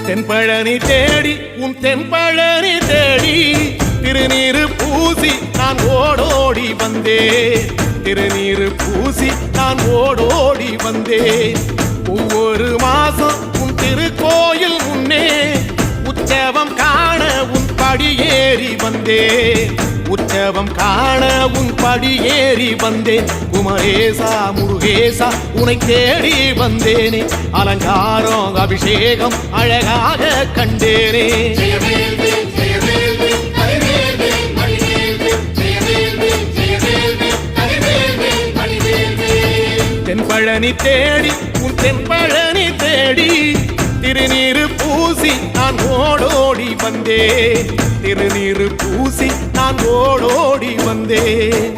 தென்பழனி தேடி உன் தென்பழனி தேடி திருநீரு பூசி நான் ஓடோடி வந்தேன். திருநீரு பூசி நான் ஓடோடி வந்தேன். ஒவ்வொரு மாசம் உன் திருக்கோயில் முன்னே உற்சவம் காண உன் படியேறி வந்தேன். உற்சவம் காண உன் படியேறி வந்தேன். குமரேசா முருகேசா உனை தேடி வந்தேனே. அலங்காரம் அபிஷேகம் அழகாக கண்டேனே. தென்பழனி தேடி உன் தென்பழனி தேடி திருநீரு பூசி நான் ஓடோடி வந்தேன். திருநீரு பூசி நான் ஓடோடி வந்தேன்.